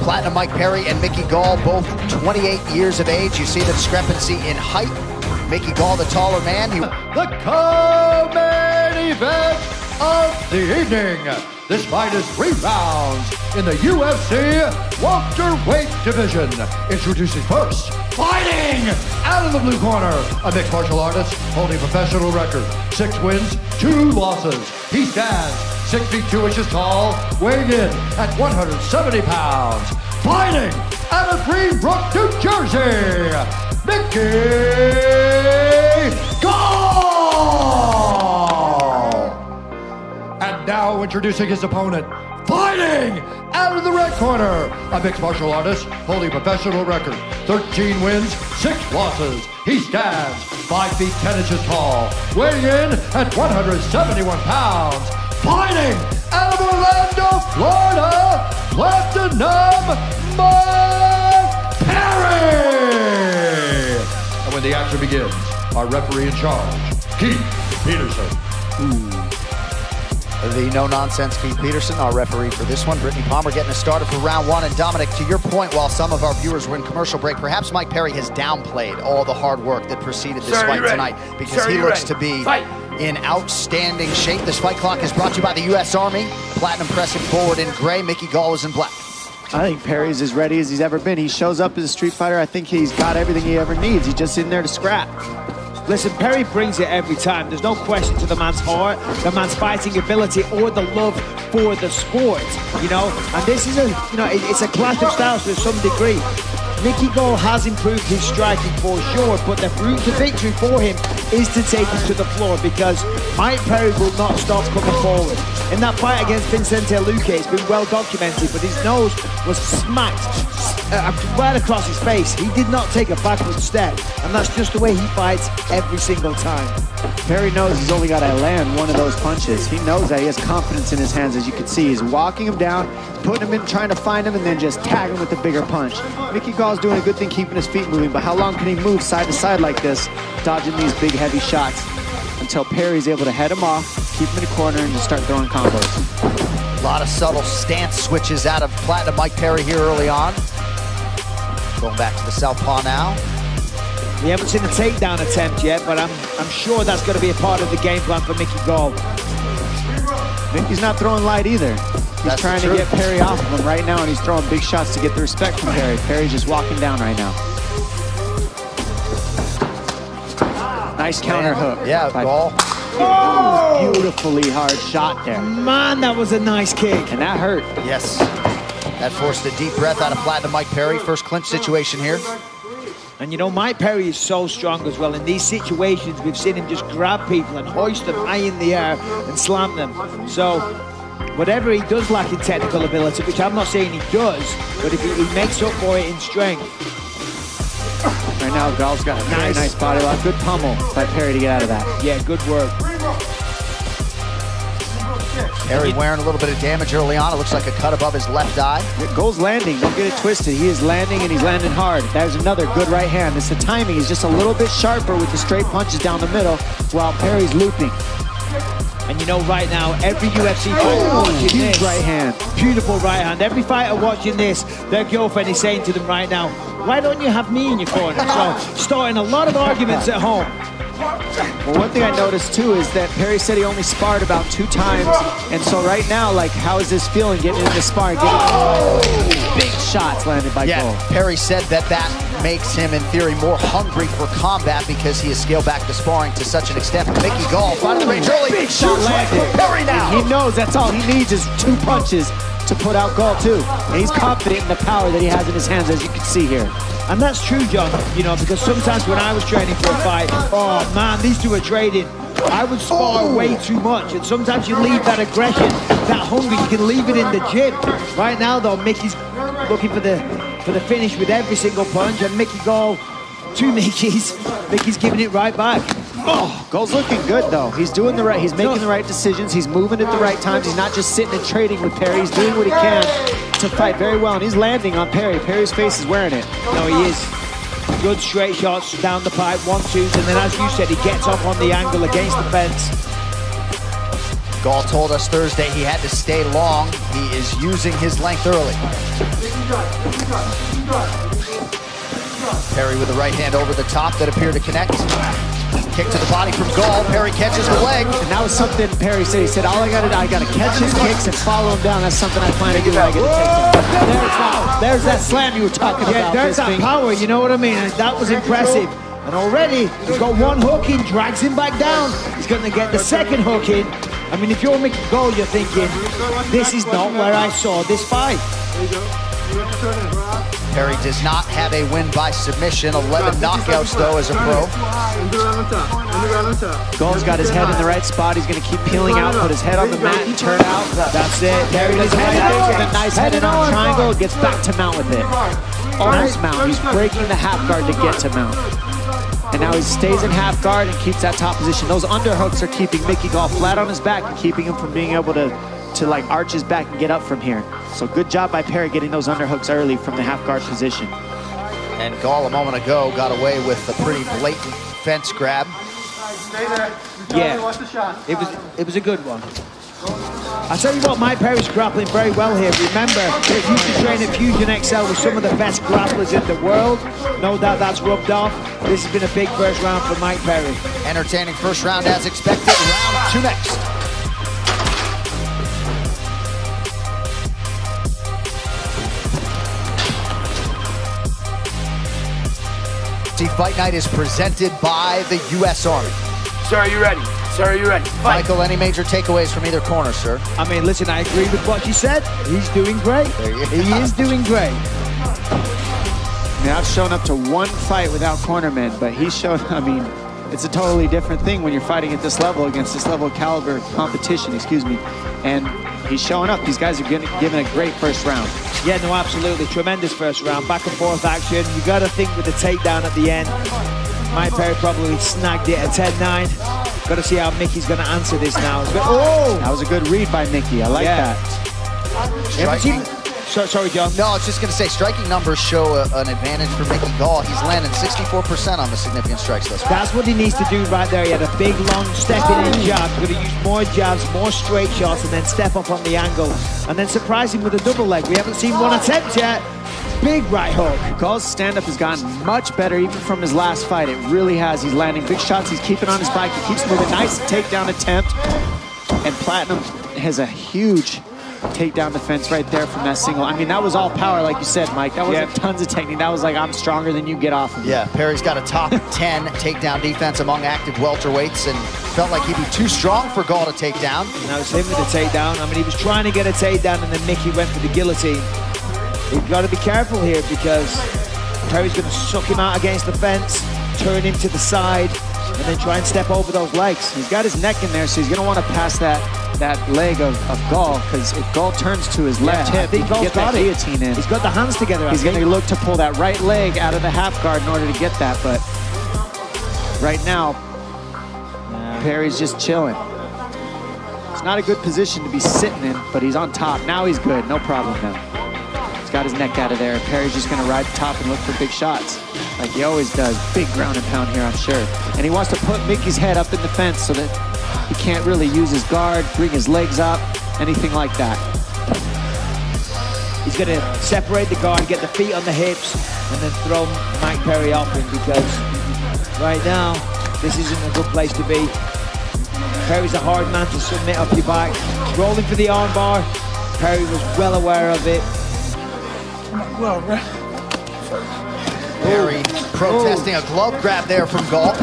Platinum Mike Perry and Mickey Gall, both 28 years of age. You see the discrepancy in height. Mickey Gall, the taller man. The co-main event of the evening. This fight is 3 rounds in the UFC welterweight division. Introducing first, fighting out of the blue corner, a mixed martial artist holding a professional record, 6 wins, 2 losses. He stands 6 feet 2 inches tall, weighing in at 170 pounds. Fighting out of Greenbrook, New Jersey, Mickey Gall! And now introducing his opponent, fighting out of the red corner, a mixed martial artist holding a professional record, 13 wins, 6 losses. He stands 5 feet 10 inches tall, weighing in at 171 pounds. Fighting out of Orlando, Florida, Platinum Mike Perry! And when the action begins, our referee in charge, Keith Peterson. The no-nonsense Keith Peterson, our referee for this one. Brittany Palmer getting us started for round 1. And Dominic, to your point, while some of our viewers were in commercial break, perhaps Mike Perry has downplayed all the hard work that preceded this fight tonight, because he looks to be in outstanding shape. This fight clock is brought to you by the U.S. Army. Platinum pressing forward in gray. Mickey Gall is in black. I think Perry's as ready as he's ever been. He shows up as a street fighter. I think he's got everything he ever needs. He's just in there to scrap. Listen, Perry brings it every time. There's no question to the man's heart, the man's fighting ability, or the love for the sport, you know? And this is it's a clash of styles to some degree. Mickey Gall has improved his striking for sure, but the route to victory for him is to take him to the floor, because Mike Perry will not stop coming forward. In that fight against Vicente Luque, it's been well documented, but his nose was smacked right across his face. He did not take a backward step, and that's just the way he fights every single time. Perry knows he's only got to land one of those punches. He knows that. He has confidence in his hands, as you can see. He's walking him down, putting him in, trying to find him, and then just tag him with a bigger punch. Mickey Gall's doing a good thing keeping his feet moving, but how long can he move side to side like this, dodging these big, heavy shots, until Perry's able to head him off, keep him in the corner, and just start throwing combos. A lot of subtle stance switches out of Platinum Mike Perry here early on. Going back to the southpaw now. We haven't seen a takedown attempt yet, but I'm sure that's going to be a part of the game plan for Mickey Gall. Mickey's not throwing light either. He's trying to get Perry off of him right now, and he's throwing big shots to get the respect from Perry. Perry's just walking down right now. Nice counter hook. Yeah, Gall. Oh! Beautifully hard shot there. Man, that was a nice kick. And that hurt. Yes. That forced a deep breath out of Platinum Mike Perry. First clinch situation here. And you know, Mike Perry is so strong as well. In these situations, we've seen him just grab people and hoist them high in the air and slam them. So, whatever he does lack in technical ability, which I'm not saying he does, but if he makes up for it in strength. Right now, Gall's got a very nice body lock. Good pummel by Perry to get out of that. Yeah, good work. Perry wearing a little bit of damage early on. It looks like a cut above his left eye. Gall's landing. Don't get it twisted. He is landing, and he's landing hard. There's another good right hand. It's the timing is just a little bit sharper with the straight punches down the middle, while Perry's looping. And you know, right now, every UFC fighter watching this, right hand. Beautiful right hand. Every fighter watching this, their girlfriend is saying to them right now, why don't you have me in your corner? So, starting a lot of arguments at home. Well, one thing I noticed too is that Perry said he only sparred about 2 times, and so right now, like, how is this feeling getting into sparring? Big shots landed by Gall. Perry said that makes him, in theory, more hungry for combat because he has scaled back the sparring to such an extent. Mickey Gall finding the range early. Big shot landed. Perry now. And he knows that's all he needs is 2 punches to put out Gall too. And he's confident in the power that he has in his hands, as you can see here. And that's true, John, you know, because sometimes when I was training for a fight, oh man, these two are trading. I would spar way too much, and sometimes you leave that aggression, that hunger, you can leave it in the gym. Right now, though, Mickey's looking for the finish with every single punch, and Mickey Gall, 2 Mickeys, Mickey's giving it right back. Oh, Gall's looking good though. He's doing the right, he's making the right decisions, he's moving at the right times, he's not just sitting and trading with Perry, he's doing what he can to fight very well, and he's landing on Perry. Perry's face is wearing it. No, he is. Good straight shots down the pipe, 1-2s, and then as you said, he gets up on the angle against the fence. Gall told us Thursday he had to stay long. He is using his length early. Perry with the right hand over the top that appeared to connect. Kick to the body from Gall. Perry catches the leg. And that was something Perry said. He said, all I gotta do, I gotta catch his kicks and follow him down. That's something I find to do when I get a takedown. There's that slam you were talking about. There's that power, you know what I mean? And that was impressive. And already, he's got one hook in, drags him back down. He's going to get the second hook in. I mean, if you're Mickey Gall, you're thinking, this is not where I saw this fight. Perry does not have a win by submission. 11 knockouts, though, as a pro. Gall's got his head in the right spot. He's going to keep peeling out, put his head on the mat, and turn out. That's it. Perry does a nice head-on triangle, gets back to mount with it. Almost mount. He's breaking the half guard to get to mount. And now he stays in half guard and keeps that top position. Those underhooks are keeping Mickey Gall flat on his back and keeping him from being able to like arch his back and get up from here. So good job by Perry getting those underhooks early from the half guard position. And Gall a moment ago got away with a pretty blatant fence grab. Yeah, it was a good one. I tell you what, Mike Perry's grappling very well here. Remember, he used to train at Fusion XL with some of the best grapplers in the world. No doubt that's rubbed off. This has been a big first round for Mike Perry. Entertaining first round as expected. Round 2 next. Fight Night is presented by the U.S. Army. Sir, are you ready? Sir, are you ready? Fight. Michael, any major takeaways from either corner, sir? I mean, listen, I agree with what you said. He's doing great. He is doing great. Now, I've shown up to one fight without cornermen, but he's shown, I mean, it's a totally different thing when you're fighting at this level against this level of caliber competition, excuse me. And he's showing up. These guys are giving a great first round. Yeah, no, absolutely. Tremendous first round. Back and forth action. You got to think with the takedown at the end. Mike Perry probably snagged it at 10-9. Got to see how Mickey's going to answer this now. Oh! That was a good read by Mickey. I like that. Sorry, John. No, I was just going to say, striking numbers show an advantage for Mickey Gall. He's landing 64% on the significant strikes thus far. That's what he needs to do right there. He had a big, long stepping in jab. He's going to use more jabs, more straight shots, and then step up on the angle. And then surprise him with a double leg. We haven't seen one attempt yet. Big right hook. Gall's stand-up has gotten much better even from his last fight. It really has. He's landing big shots. He's keeping on his bike. He keeps moving. Nice takedown attempt. And Platinum has a huge takedown defense right there from that single. I mean, that was all power, like you said, Mike. That wasn't tons of technique. That was like, I'm stronger than you, get off of me. Yeah, Perry's got a top 10 takedown defense among active welterweights and felt like he'd be too strong for Gall to take down. Now it's him with the takedown. I mean, he was trying to get a takedown and then Mickey went for the guillotine. You've got to be careful here because Perry's going to suck him out against the fence, turn him to the side, and then try and step over those legs. He's got his neck in there, so he's going to want to pass that leg of Gall, because if Gall turns to his left hip, he can get that guillotine in. He's got the hands together. He's going to look to pull that right leg out of the half guard in order to get that, but right now, Perry's just chilling. It's not a good position to be sitting in, but he's on top. Now he's good, no problem now. He's got his neck out of there. Perry's just going to ride top and look for big shots, like he always does. Big ground and pound here, I'm sure. And he wants to put Mickey's head up in the fence so that he can't really use his guard, bring his legs up, anything like that. He's going to separate the guard, get the feet on the hips, and then throw Mike Perry off him, because right now, this isn't a good place to be. Perry's a hard man to submit off your back. Rolling for the arm bar. Perry was well aware of it. Perry protesting a glove grab there from Gall.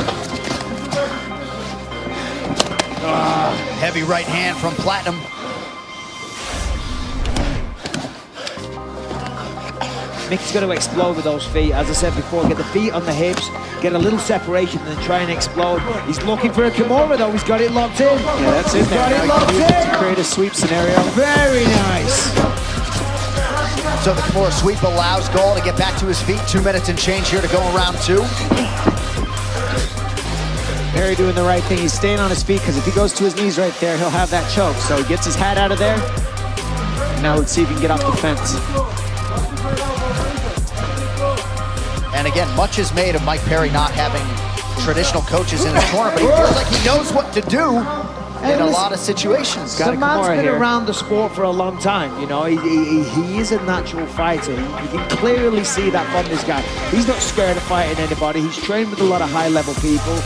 Heavy right hand from Platinum. Mickey's got to explode with those feet. As I said before, get the feet on the hips, get a little separation, and then try and explode. He's looking for a Kimura, though. He's got it locked in. Yeah, that's it. He's got it locked in. To create a sweep scenario. Very nice. So the Kimura sweep allows Gall to get back to his feet. 2 minutes and change here to go in round 2. Perry doing the right thing. He's staying on his feet, because if he goes to his knees right there, he'll have that choke. So he gets his hat out of there. Now let's see if he can get off the fence. And again, much is made of Mike Perry not having traditional coaches in his corner, but he feels like he knows what to do in a lot of situations. The man's been around the sport for a long time, you know. He is a natural fighter. You can clearly see that from this guy. He's not scared of fighting anybody. He's trained with a lot of high-level people.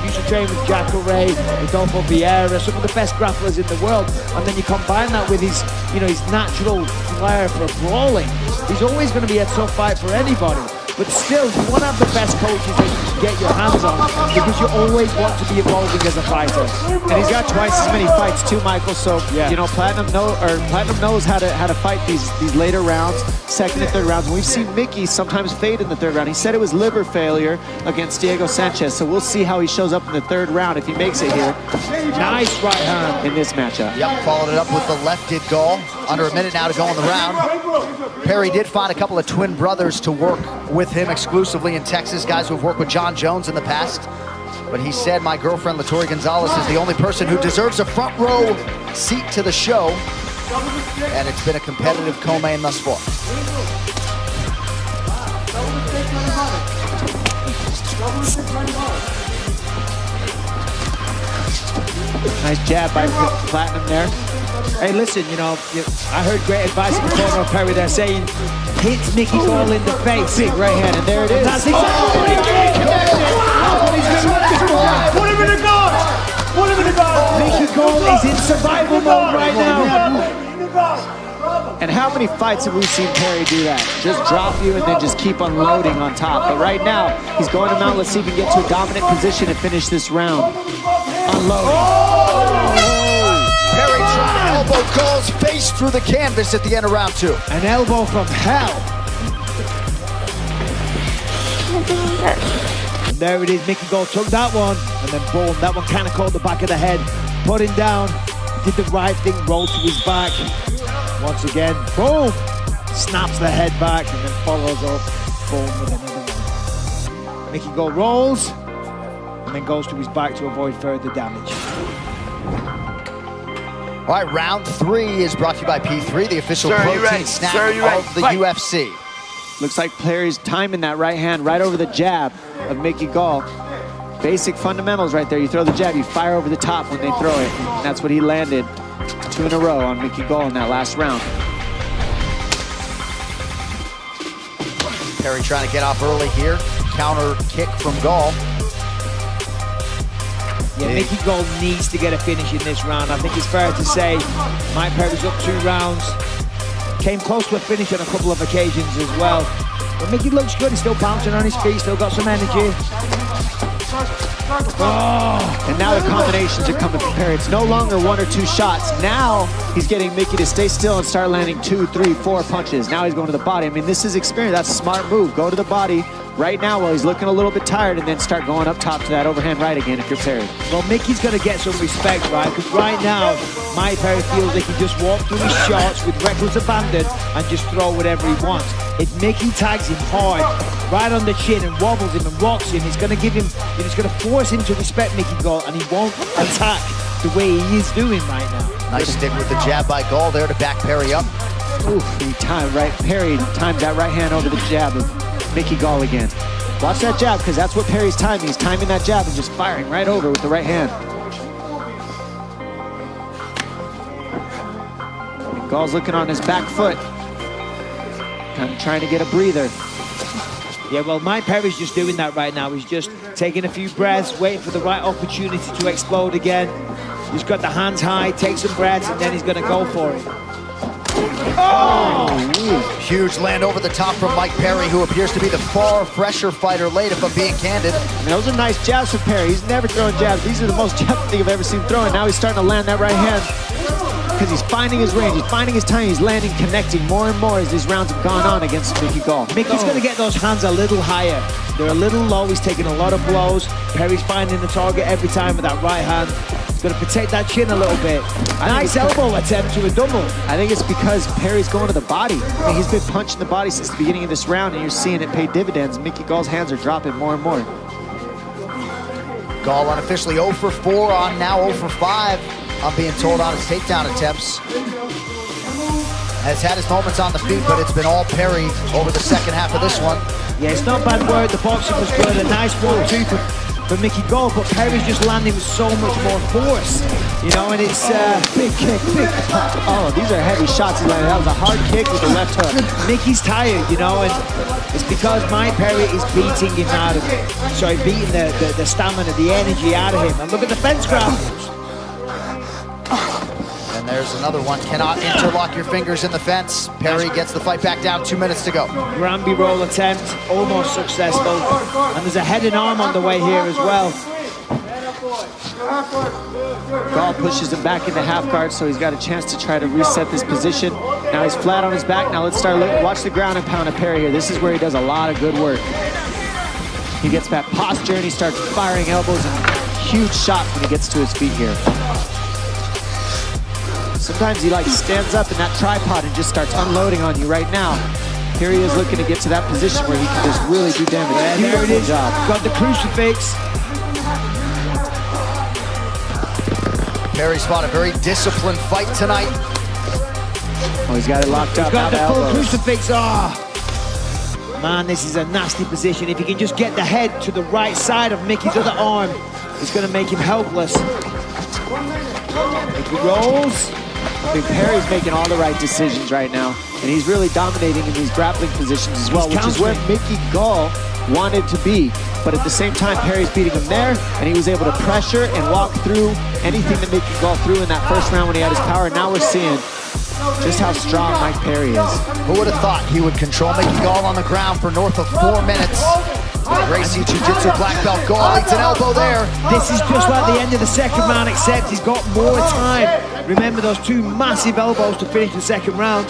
Used to train with Jack Ray, Rodolfo Vieira, some of the best grapplers in the world. And then you combine that with his, you know, his natural flair for brawling. He's always going to be a tough fight for anybody. But still, you want to have the best coaches that you can get your hands on because you always want to be evolving as a fighter. And he's got twice as many fights too, Michael. So you know, Platinum knows how to fight these later rounds, second and third rounds. And we've seen Mickey sometimes fade in the third round. He said it was liver failure against Diego Sanchez. So we'll see how he shows up in the third round if he makes it here. Nice right hand in this matchup. Yep, followed it up with the left did Gall. Under a minute now to go in the round. Perry did find a couple of twin brothers to work with him exclusively in Texas, guys who have worked with John Jones in the past. But he said, my girlfriend Latoya Gonzalez is the only person who deserves a front row seat to the show. And it's been a competitive co-main thus far. Nice jab by Platinum there. Hey, listen, you know, I heard great advice in the corner of Perry there saying, hit Mickey Gall in the face. Big right hand, and there it is. That's exactly what he's doing. Put him in the guard. Put him in the guard. Mickey Gall is in survival mode right now. And how many fights have we seen Perry do that? Just drop you and then just keep unloading on top. But right now, he's going to mount. Let's see if he can get to a dominant position and finish this round. Unloading. Perry trying to elbow Gall's face through the canvas at the end of round two. An elbow from hell. And there it is, Mickey Gall took that one, and then boom, that one kind of caught the back of the head. Put him down, did the right thing, rolled to his back. Once again, boom, snaps the head back, and then follows up, boom, with another one. Mickey Gall rolls, and then goes to his back to avoid further damage. All right, round three is brought to you by P3, the official protein snack of the UFC. Looks like Perry's timing that right hand right over the jab of Mickey Gall. Basic fundamentals right there. You throw the jab, you fire over the top when they throw it. And that's what he landed 2 in a row on Mickey Gall in that last round. Perry trying to get off early here. Counter kick from Gall. Yeah, Mickey Gall needs to get a finish in this round. I think it's fair to say Mike Perry's up 2 rounds. Came close to a finish on a couple of occasions as well. But Mickey looks good. He's still bouncing on his feet, still got some energy. Oh, and now the combinations are coming from Perry. It's no longer 1 or 2 shots. Now he's getting Mickey to stay still and start landing 2, 3, 4 punches. Now he's going to the body. I mean, this is experience. That's a smart move. Go to the body right now while he's looking a little bit tired, and then start going up top to that overhand right again if you're Perry. Well, Mickey's going to get some respect, right? Because right now, Mike Perry feels like he just walk through his shots with reckless abandon and just throw whatever he wants. If Mickey tags him hard, right on the chin, and wobbles him and rocks him, it's going to give him, it's going to force him to respect Mickey Gall, and he won't attack the way he is doing right now. Nice stick with the jab by Gall there to back Perry up. Oof, he timed right. Perry timed that right hand over the jab of Mickey Gall again. Watch that jab, because that's what Perry's timing. He's timing that jab and just firing right over with the right hand. And Gall's looking on his back foot, kind of trying to get a breather. Yeah, well, Mike Perry's just doing that right now. He's just taking a few breaths, waiting for the right opportunity to explode again. He's got the hands high, take some breaths, and then he's going to go for it. Oh! Huge land over the top from Mike Perry, who appears to be the far fresher fighter late, if I'm being candid. I mean, those are nice jabs from Perry. He's never throwing jabs. These are the most jabs I think I've ever seen throwing. Now he's starting to land that right hand because he's finding his range. He's finding his time. He's landing, connecting more and more as these rounds have gone on against Mickey Gall. Mickey's going to get those hands a little higher. They're a little low. He's taking a lot of blows. Perry's finding the target every time with that right hand. Going to protect that chin a little bit. Nice elbow attempt to a double. I think it's because Perry's going to the body. I mean, he's been punching the body since the beginning of this round, and you're seeing it pay dividends. Mickey Gall's hands are dropping more and more. Gall unofficially 0 for 4 on now 0 for 5. I'm being told on his takedown attempts. Has had his moments on the feet, but it's been all Perry over the second half of this one. Yeah, it's not bad work. The boxing was good. A nice 1-2 for Mickey Gall, but Perry's just landing with so much more force, you know, and it's big kick, big pop. Oh, these are heavy shots. That was a hard kick with the left hook. Mickey's tired, you know, and it's because Mike Perry is beating him out of it. Sorry, beating the stamina, the energy out of him. And look at the fence grab. And there's another one. Cannot interlock your fingers in the fence. Perry gets the fight back down. 2 minutes to go. Granby roll attempt, almost successful. And there's a head and arm on the way here as well. Gall pushes him back into half guard, so he's got a chance to try to reset this position. Now he's flat on his back. Now let's start looking. Watch the ground and pound of Perry here. This is where he does a lot of good work. He gets that posture and he starts firing elbows and huge shots when he gets to his feet here. Sometimes he like stands up in that tripod and just starts unloading on you. Right now, here he is looking to get to that position where he can just really do damage. Yeah, there it is. Got the crucifix. Perry's fought a very disciplined fight tonight. Oh, he's got it locked up. He's got the full crucifix. Oh. Man, this is a nasty position. If he can just get the head to the right side of Mickey's other arm, it's going to make him helpless. Mickey rolls. I think Perry's making all the right decisions right now, and he's really dominating in these grappling positions as well, which is where Mickey Gall wanted to be. But at the same time, Perry's beating him there, and he was able to pressure and walk through anything that Mickey Gall threw in that first round when he had his power. Now we're seeing just how strong Mike Perry is. Who would have thought he would control Mickey Gall on the ground for north of 4 minutes? Gracie Jiu-Jitsu black belt. Gall eats an elbow there. This is just like the end of the second round, except he's got more time. Remember those two massive elbows to finish the second round.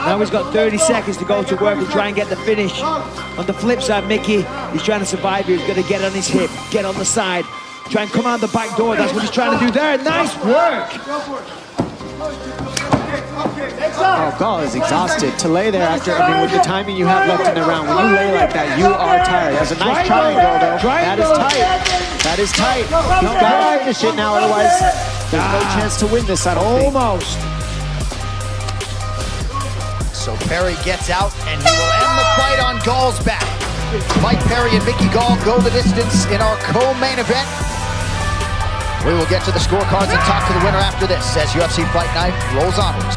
Now he's got 30 seconds to go to work and try and get the finish. On the flip side, Mickey, he's trying to survive here. He's going to get on his hip, get on the side, try and come out the back door. That's what he's trying to do there. Nice work. Oh, Gall is exhausted. To lay there after, I mean, with the timing you have left in the round, when you lay like that, you are tired. That's a nice triangle, though. That is tight. That is tight. He's got to finish it now, otherwise there's no chance to win this, I don't think. Almost. So Perry gets out, and he will end the fight on Gall's back. Mike Perry and Mickey Gall go the distance in our co-main event. We will get to the scorecards and talk to the winner after this as UFC Fight Night rolls onwards.